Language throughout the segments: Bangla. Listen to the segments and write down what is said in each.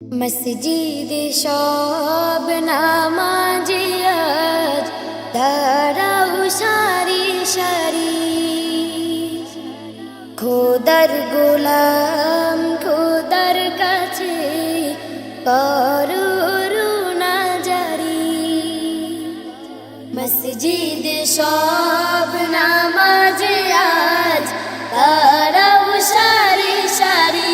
মসজিদে সব নামাজি আজ দাঁড়াও সারি সারি, খোদার গোলাম খোদার কাছে করো রুনা জারি। মসজিদে সব নামাজি আজ দাঁড়াও সারি সারি,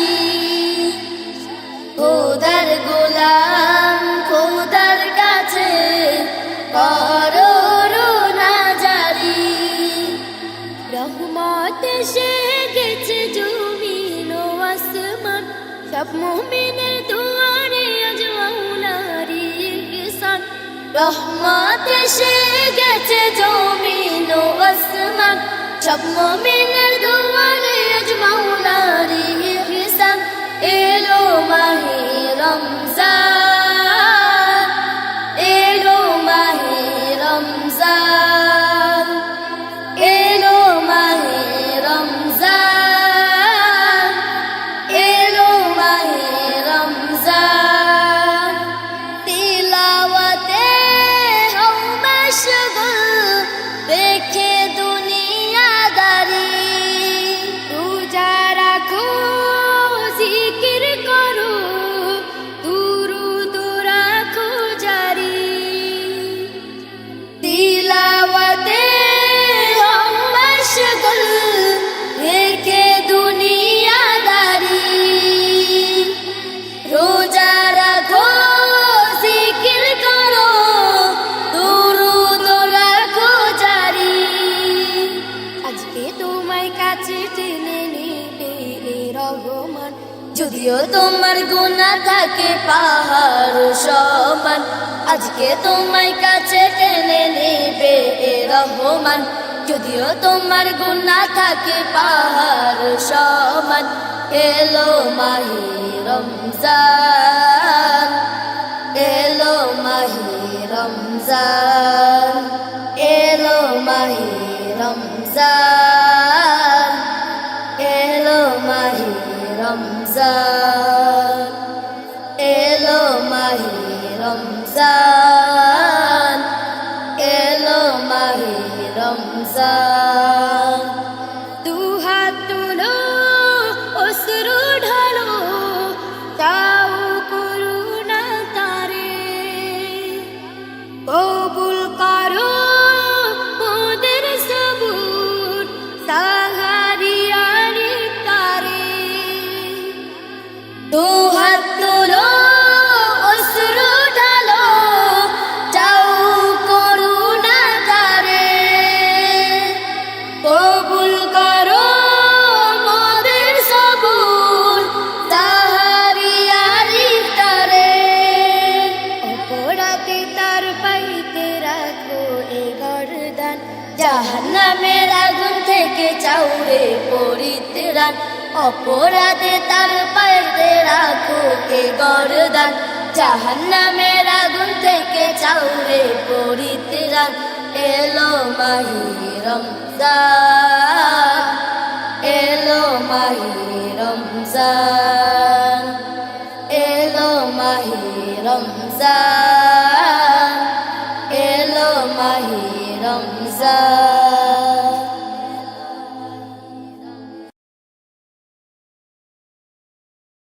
খোদার গোলাম খোদার কাছে করো রুনা জারি। রহমত এসে গেছে জমিন ও আসমান, সব মুমিনের দুয়ারে আজ মাওলারি ইহসান। রহমত এসে গেছে জমিন ও আসমান, সব মুমিনের দুয়ারে আজ মাওলারি ইহসান। এলো মাহে রমজান, এলো মাহে রমজান, এলো মাহে রমজান, এলো মাহে রমজান। তিলাওয়াতে হও মশগুল, দেখে দুনিয়াদারি। রোজা রাখো জিকির করো, দুরূদ রাখো জারি। তিলাওয়াতে হও মশগুল, দেখে দুনিয়াদারি। রোজা রাখো জিকির করো, দুরূদ রাখো জারি। আজকে তোমায় কাছে টেনে নেবে রহমান, যদিও তোমার গুনাহ থাকে পাহাড় সমান। আজকে তোমায় কাছে টেনে নেবে রহমান, যদিও তোমার গুনাহ থাকে পাহাড় সমান। এলো মাহে রমজান, এলো মাহে রমজান, এলো মাহে রমজান, এলো মাহে রমজান, এলো মাহে রমজান, এলো মাহে রমজান। দুহাত তুলো অশ্রু ঢালো, চাও করুণা তারে। কবুল করো মোদের সবুর, সাহারিয়ার ইফতারে। দুহাত তুলো অশ্রু ঢালো, চাও করুণা তারে। কবুল করো মোদের সবুর, সাহারিয়ার ইফতারে। অপরাধে তার পাইতে রাখো এ গর্দান, জাহান্নামের আগুন থেকে চাউরে পরিত্রাণ। অপরাধে তার পাইতে রাখো এ গর্দান, জাহান্নামের আগুন থেকে চাউরে পরিত্রাণ। এলো মাহে রমজান, এলো মাহে রমজান, এলো মাহে রমজান।